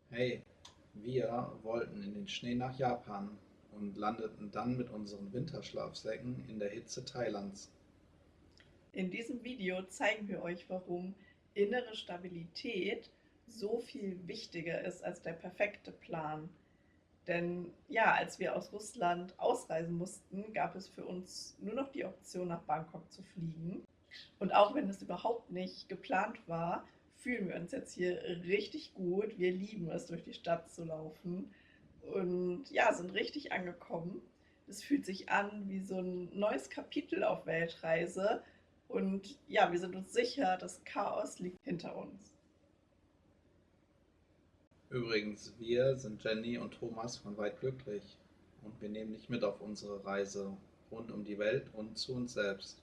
Hey, wir wollten in den Schnee nach Japan und landeten dann mit unseren Winterschlafsäcken in der Hitze Thailands. In diesem Video zeigen wir euch, warum innere Stabilität so viel wichtiger ist als der perfekte Plan. Denn ja, als wir aus Russland ausreisen mussten, gab es für uns nur noch die Option, nach Bangkok zu fliegen. Und auch wenn es überhaupt nicht geplant war, fühlen wir uns jetzt hier richtig gut. Wir lieben es, durch die Stadt zu laufen und ja, sind richtig angekommen. Es fühlt sich an wie so ein neues Kapitel auf Weltreise. Und ja, wir sind uns sicher, das Chaos liegt hinter uns. Übrigens, wir sind Jenny und Thomas von Weit Glücklich und wir nehmen dich mit auf unsere Reise rund um die Welt und zu uns selbst.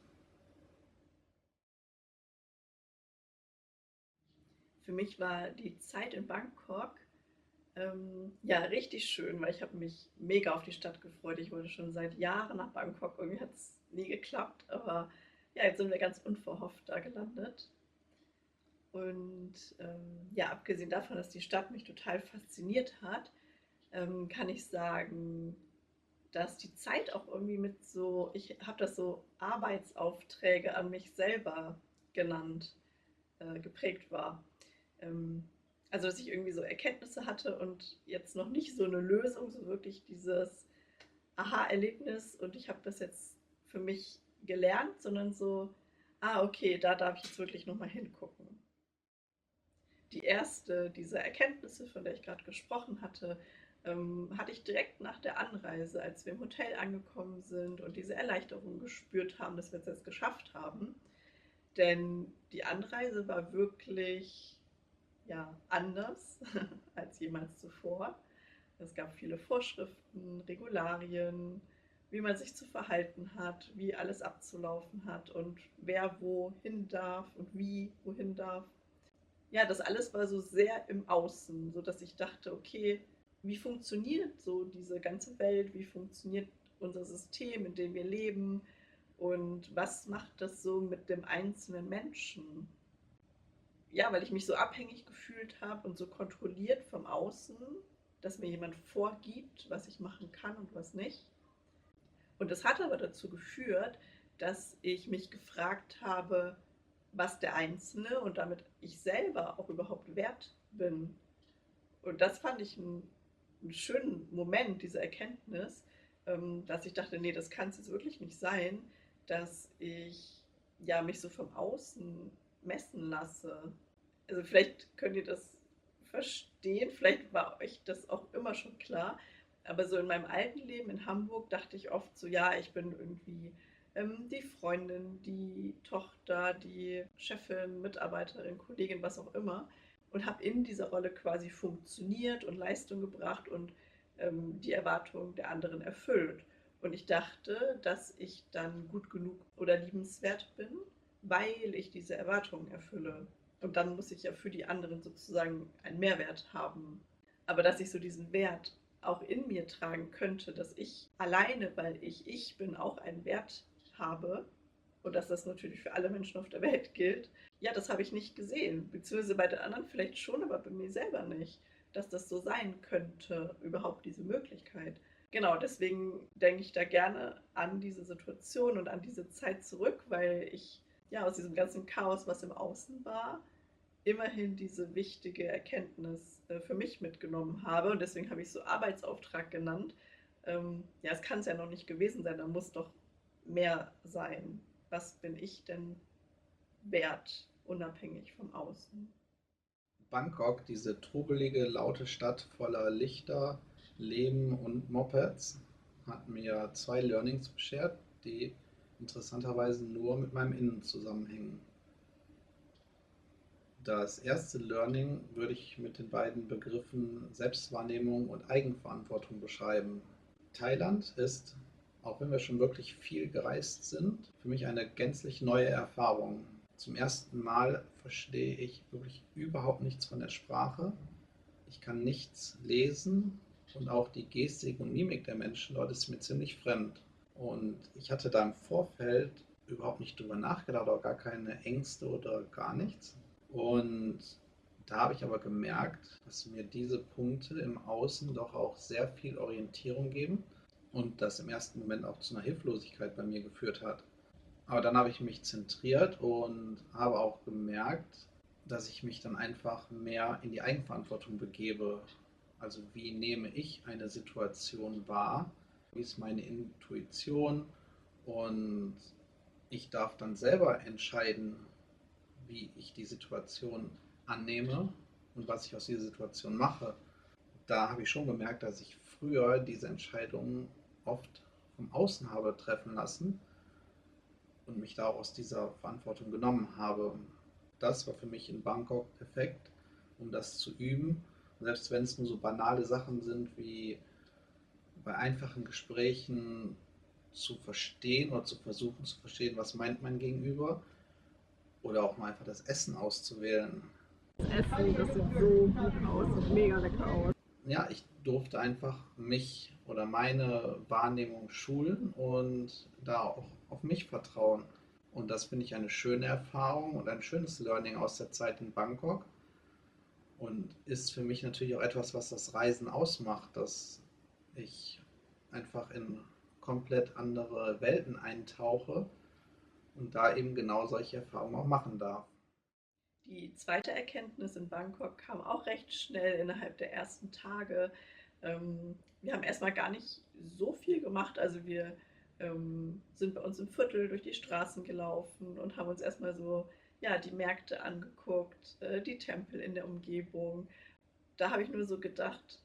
Für mich war die Zeit in Bangkok ja richtig schön, weil ich habe mich mega auf die Stadt gefreut. Ich wollte schon seit Jahren nach Bangkok. Irgendwie hat es nie geklappt, aber ja, jetzt sind wir ganz unverhofft da gelandet. Und ja, abgesehen davon, dass die Stadt mich total fasziniert hat, kann ich sagen, dass die Zeit auch irgendwie mit so, ich habe das so Arbeitsaufträge an mich selber genannt, geprägt war. Ähm, also, dass ich irgendwie so Erkenntnisse hatte und jetzt noch nicht so eine Lösung, so wirklich dieses Aha-Erlebnis und ich habe das jetzt für mich gelernt, sondern so, ah, okay, da darf ich jetzt wirklich nochmal hingucken. Die erste dieser Erkenntnisse, von der ich gerade gesprochen hatte, hatte ich direkt nach der Anreise, als wir im Hotel angekommen sind und diese Erleichterung gespürt haben, dass wir es jetzt geschafft haben. Denn die Anreise war wirklich ja, anders als jemals zuvor. Es gab viele Vorschriften, Regularien, wie man sich zu verhalten hat, wie alles abzulaufen hat und wer wohin darf und wie wohin darf. Ja, das alles war so sehr im Außen, so dass ich dachte, okay, wie funktioniert so diese ganze Welt, wie funktioniert unser System, in dem wir leben und was macht das so mit dem einzelnen Menschen? Ja, weil ich mich so abhängig gefühlt habe und so kontrolliert vom Außen, dass mir jemand vorgibt, was ich machen kann und was nicht. Und das hat aber dazu geführt, dass ich mich gefragt habe, was der Einzelne und damit ich selber auch überhaupt wert bin. Und das fand ich einen schönen Moment, diese Erkenntnis, dass ich dachte, nee, das kann es jetzt wirklich nicht sein, dass ich ja mich so vom Außen messen lasse. Also vielleicht könnt ihr das verstehen, vielleicht war euch das auch immer schon klar, aber so in meinem alten Leben in Hamburg dachte ich oft so, ja, ich bin irgendwie die Freundin, die Tochter, die Chefin, Mitarbeiterin, Kollegin, was auch immer und habe in dieser Rolle quasi funktioniert und Leistung gebracht und die Erwartungen der anderen erfüllt. Und ich dachte, dass ich dann gut genug oder liebenswert bin, weil ich diese Erwartungen erfülle. Und dann muss ich ja für die anderen sozusagen einen Mehrwert haben. Aber dass ich so diesen Wert auch in mir tragen könnte, dass ich alleine, weil ich bin, auch einen Wert habe und dass das natürlich für alle Menschen auf der Welt gilt, ja, das habe ich nicht gesehen. Beziehungsweise bei den anderen vielleicht schon, aber bei mir selber nicht, dass das so sein könnte, überhaupt diese Möglichkeit. Genau, deswegen denke ich da gerne an diese Situation und an diese Zeit zurück, weil ich ja aus diesem ganzen Chaos, was im Außen war, immerhin diese wichtige Erkenntnis für mich mitgenommen habe. Und deswegen habe ich so Arbeitsauftrag genannt. Ja, es kann es ja noch nicht gewesen sein, da muss doch mehr sein. Was bin ich denn wert, unabhängig vom Außen? Bangkok, diese trubelige, laute Stadt voller Lichter, Leben und Mopeds, hat mir zwei Learnings beschert, die interessanterweise nur mit meinem Innen zusammenhängen. Das erste Learning würde ich mit den beiden Begriffen Selbstwahrnehmung und Eigenverantwortung beschreiben. Thailand ist, auch wenn wir schon wirklich viel gereist sind, für mich eine gänzlich neue Erfahrung. Zum ersten Mal verstehe ich wirklich überhaupt nichts von der Sprache. Ich kann nichts lesen und auch die Gestik und Mimik der Menschen dort ist mir ziemlich fremd. Und ich hatte da im Vorfeld überhaupt nicht drüber nachgedacht, auch gar keine Ängste oder gar nichts. Und Da habe ich aber gemerkt, dass mir diese Punkte im Außen doch auch sehr viel Orientierung geben und das im ersten Moment auch zu einer Hilflosigkeit bei mir geführt hat. Aber dann habe ich mich zentriert und habe auch gemerkt, dass ich mich dann einfach mehr in die Eigenverantwortung begebe. Also wie nehme ich eine Situation wahr? Wie ist meine Intuition? Und ich darf dann selber entscheiden, wie ich die Situation annehme und was ich aus dieser Situation mache. Da habe ich schon gemerkt, dass ich früher diese Entscheidungen oft vom Außen habe treffen lassen und mich da auch aus dieser Verantwortung genommen habe. Das war für mich in Bangkok perfekt, um das zu üben. Und selbst wenn es nur so banale Sachen sind wie bei einfachen Gesprächen zu verstehen oder zu versuchen zu verstehen, was meint mein Gegenüber, oder auch mal einfach das Essen auszuwählen. Das Essen, das sieht so gut aus, sieht mega lecker aus. Ja, ich durfte einfach mich oder meine Wahrnehmung schulen und da auch auf mich vertrauen. Und das finde ich eine schöne Erfahrung und ein schönes Learning aus der Zeit in Bangkok und ist für mich natürlich auch etwas, was das Reisen ausmacht, dass ich einfach in komplett andere Welten eintauche und da eben genau solche Erfahrungen auch machen darf. Die zweite Erkenntnis in Bangkok kam auch recht schnell innerhalb der ersten Tage. Wir haben erstmal gar nicht so viel gemacht. Also wir sind bei uns im Viertel durch die Straßen gelaufen und haben uns erstmal so ja, die Märkte angeguckt, die Tempel in der Umgebung. Da habe ich nur so gedacht,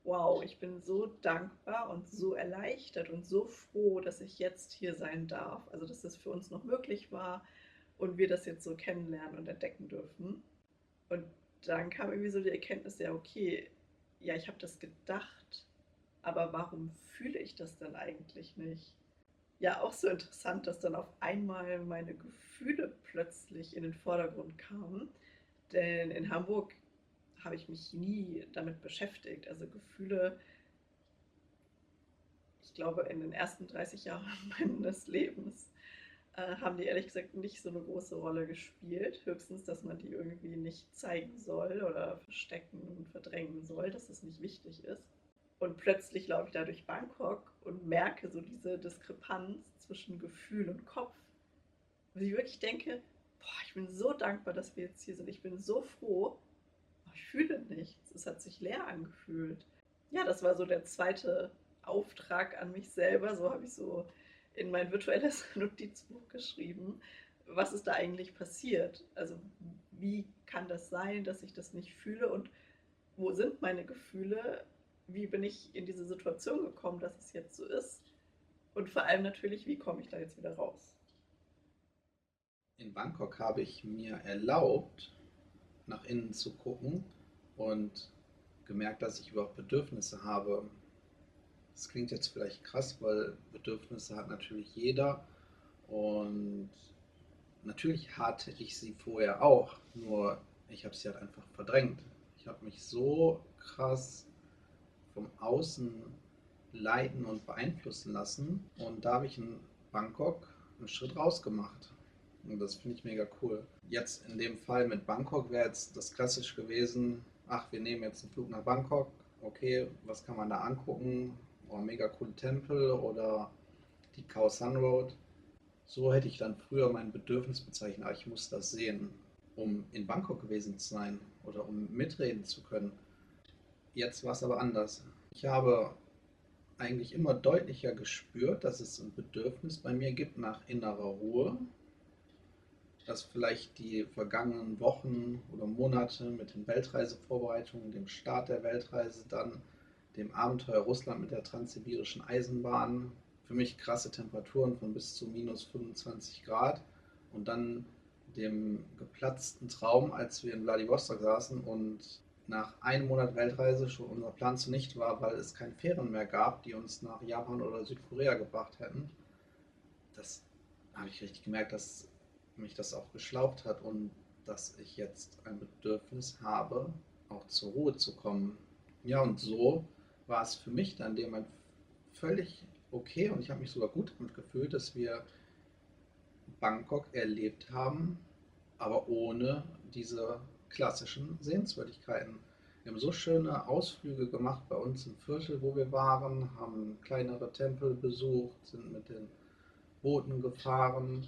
wow, ich bin so dankbar und so erleichtert und so froh, dass ich jetzt hier sein darf. Also dass das für uns noch möglich war und wir das jetzt so kennenlernen und entdecken dürfen. Und dann kam irgendwie so die Erkenntnis, ja, okay, ja, ich habe das gedacht, aber warum fühle ich das dann eigentlich nicht? Ja, auch so interessant, dass dann auf einmal meine Gefühle plötzlich in den Vordergrund kamen. Denn in Hamburg habe ich mich nie damit beschäftigt. Also Gefühle, ich glaube, in den ersten 30 Jahren meines Lebens haben die ehrlich gesagt nicht so eine große Rolle gespielt. Höchstens, dass man die irgendwie nicht zeigen soll oder verstecken und verdrängen soll, dass es nicht wichtig ist. Und plötzlich laufe ich da durch Bangkok und merke so diese Diskrepanz zwischen Gefühl und Kopf. Und ich wirklich denke, boah, ich bin so dankbar, dass wir jetzt hier sind. Ich bin so froh. Aber ich fühle nichts. Es hat sich leer angefühlt. Ja, das war so der zweite Auftrag an mich selber. So habe ich so in mein virtuelles Notizbuch geschrieben, was ist da eigentlich passiert? Also wie kann das sein, dass ich das nicht fühle und wo sind meine Gefühle? Wie bin ich in diese Situation gekommen, dass es jetzt so ist? Und vor allem natürlich, wie komme ich da jetzt wieder raus? In Bangkok habe ich mir erlaubt, nach innen zu gucken und gemerkt, dass ich überhaupt Bedürfnisse habe. Das klingt jetzt vielleicht krass, weil Bedürfnisse hat natürlich jeder und natürlich hatte ich sie vorher auch, nur ich habe sie halt einfach verdrängt. Ich habe mich so krass vom Außen leiten und beeinflussen lassen und da habe ich in Bangkok einen Schritt rausgemacht. Und das finde ich mega cool. Jetzt in dem Fall mit Bangkok wäre jetzt das klassisch gewesen, ach, wir nehmen jetzt einen Flug nach Bangkok, okay, was kann man da angucken? Oh, mega coole Tempel oder die Khao San Road. So hätte ich dann früher mein Bedürfnis bezeichnet, ich muss das sehen, um in Bangkok gewesen zu sein oder um mitreden zu können. Jetzt war es aber anders. Ich habe eigentlich immer deutlicher gespürt, dass es ein Bedürfnis bei mir gibt nach innerer Ruhe, dass vielleicht die vergangenen Wochen oder Monate mit den Weltreisevorbereitungen, dem Start der Weltreise, dann dem Abenteuer Russland mit der transsibirischen Eisenbahn, für mich krasse Temperaturen von bis zu minus 25 Grad und dann dem geplatzten Traum, als wir in Wladiwostok saßen und nach einem Monat Weltreise schon unser Plan zunichte war, weil es keine Fähren mehr gab, die uns nach Japan oder Südkorea gebracht hätten. Das habe ich richtig gemerkt, dass mich das auch geschlaucht hat und dass ich jetzt ein Bedürfnis habe, auch zur Ruhe zu kommen. Ja, und so war es für mich dann in dem Moment völlig okay und ich habe mich sogar gut damit gefühlt, dass wir Bangkok erlebt haben, aber ohne diese klassischen Sehenswürdigkeiten. Wir haben so schöne Ausflüge gemacht bei uns im Viertel, wo wir waren, haben kleinere Tempel besucht, sind mit den Booten gefahren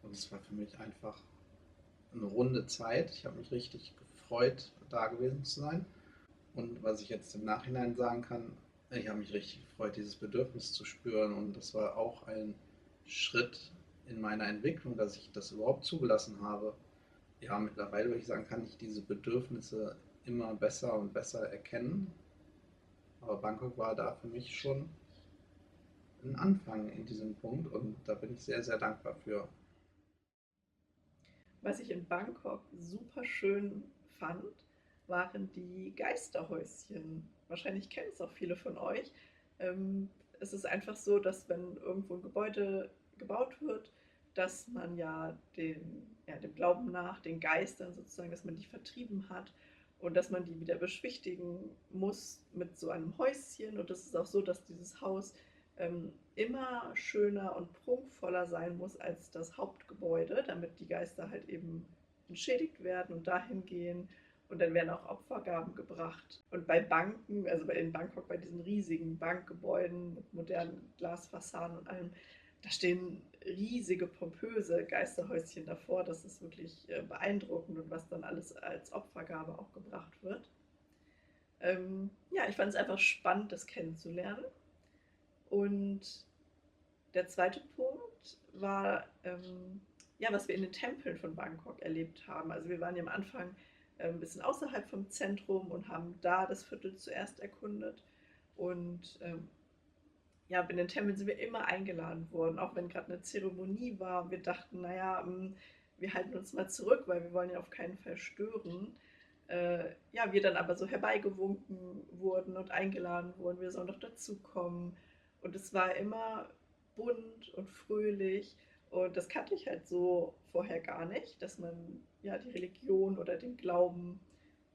und es war für mich einfach eine runde Zeit. Ich habe mich richtig gefreut, da gewesen zu sein. Und was ich jetzt im Nachhinein sagen kann, ich habe mich richtig gefreut, dieses Bedürfnis zu spüren. Und das war auch ein Schritt in meiner Entwicklung, dass ich das überhaupt zugelassen habe. Ja, mittlerweile würde ich sagen, kann ich diese Bedürfnisse immer besser und besser erkennen. Aber Bangkok war da für mich schon ein Anfang in diesem Punkt und da bin ich sehr, sehr dankbar für. Was ich in Bangkok super schön fand, waren die Geisterhäuschen. Wahrscheinlich kennen es auch viele von euch. Ähm, Es ist einfach so, dass wenn irgendwo ein Gebäude gebaut wird, dass man dem Glauben nach, den Geistern sozusagen, dass man die vertrieben hat und dass man die wieder beschwichtigen muss mit so einem Häuschen. Und es ist auch so, dass dieses Haus immer schöner und prunkvoller sein muss als das Hauptgebäude, damit die Geister halt eben entschädigt werden und dahin gehen. Und dann werden auch Opfergaben gebracht. Und bei Banken, also in Bangkok, bei diesen riesigen Bankgebäuden mit modernen Glasfassaden und allem, da stehen riesige, pompöse Geisterhäuschen davor. Das ist wirklich beeindruckend und was dann alles als Opfergabe auch gebracht wird. Ja, ich fand es einfach spannend, das kennenzulernen. Und der zweite Punkt war, ja, was wir in den Tempeln von Bangkok erlebt haben. Also wir waren ja am Anfang ein bisschen außerhalb vom Zentrum und haben da das Viertel zuerst erkundet. Und ja, in den Tempeln sind wir immer eingeladen worden, auch wenn gerade eine Zeremonie war. Wir dachten, naja, wir halten uns mal zurück, weil wir wollen ja auf keinen Fall stören. Ja, wir dann aber so herbeigewunken wurden und eingeladen wurden, wir sollen doch dazukommen. Und es war immer bunt und fröhlich. Und das kannte ich halt so vorher gar nicht, dass man ja die Religion oder den Glauben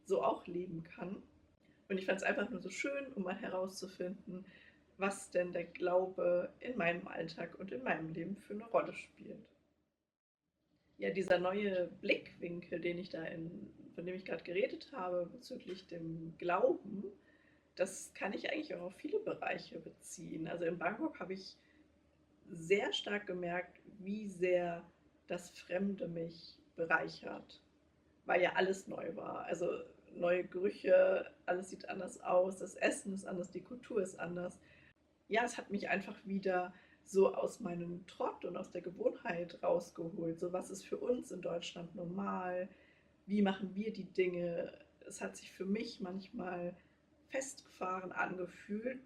so auch leben kann. Und ich fand es einfach nur so schön, um mal herauszufinden, was denn der Glaube in meinem Alltag und in meinem Leben für eine Rolle spielt. Ja, dieser neue Blickwinkel, von dem ich gerade geredet habe, bezüglich dem Glauben, das kann ich eigentlich auch auf viele Bereiche beziehen. Also in Bangkok habe ich sehr stark gemerkt, wie sehr das Fremde mich bereichert, weil ja alles neu war. Also neue Gerüche, alles sieht anders aus, das Essen ist anders, die Kultur ist anders. Ja, es hat mich einfach wieder so aus meinem Trott und aus der Gewohnheit rausgeholt. So, was ist für uns in Deutschland normal? Wie machen wir die Dinge? Es hat sich für mich manchmal festgefahren angefühlt.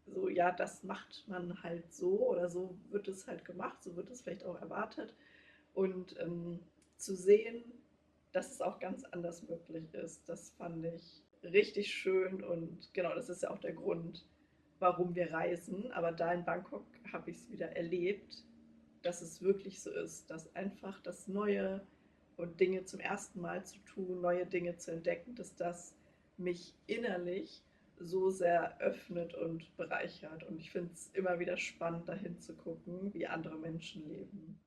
So, ja, das macht man halt so oder so wird es halt gemacht, so wird es vielleicht auch erwartet. Und zu sehen, dass es auch ganz anders möglich ist, das fand ich richtig schön und genau, das ist ja auch der Grund, warum wir reisen. Aber da in Bangkok habe ich es wieder erlebt, dass es wirklich so ist, dass einfach das Neue und Dinge zum ersten Mal zu tun, neue Dinge zu entdecken, dass das mich innerlich so sehr öffnet und bereichert. Und ich finde es immer wieder spannend, dahin zu gucken, wie andere Menschen leben.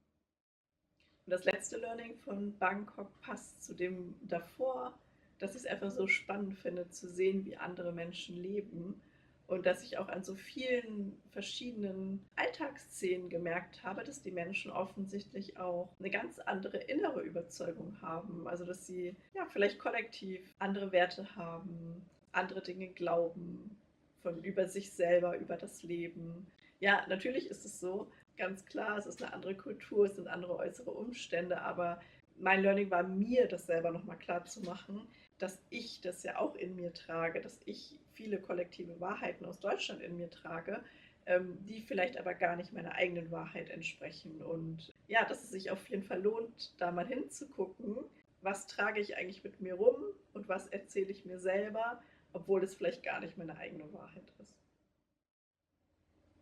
Und das letzte Learning von Bangkok passt zu dem davor, dass ich es einfach so spannend finde, zu sehen, wie andere Menschen leben. Und dass ich auch an so vielen verschiedenen Alltagsszenen gemerkt habe, dass die Menschen offensichtlich auch eine ganz andere innere Überzeugung haben. Also dass sie ja vielleicht kollektiv andere Werte haben, andere Dinge glauben, von über sich selber, über das Leben. Ja, natürlich ist es so, ganz klar, es ist eine andere Kultur, es sind andere äußere Umstände, aber mein Learning war mir, das selber nochmal klar zu machen, dass ich das ja auch in mir trage, dass ich viele kollektive Wahrheiten aus Deutschland in mir trage, die vielleicht aber gar nicht meiner eigenen Wahrheit entsprechen. Und ja, dass es sich auf jeden Fall lohnt, da mal hinzugucken, was trage ich eigentlich mit mir rum und was erzähle ich mir selber, obwohl es vielleicht gar nicht meine eigene Wahrheit ist.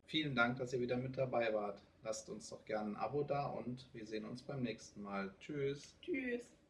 Vielen Dank, dass ihr wieder mit dabei wart. Lasst uns doch gerne ein Abo da und wir sehen uns beim nächsten Mal. Tschüss. Tschüss!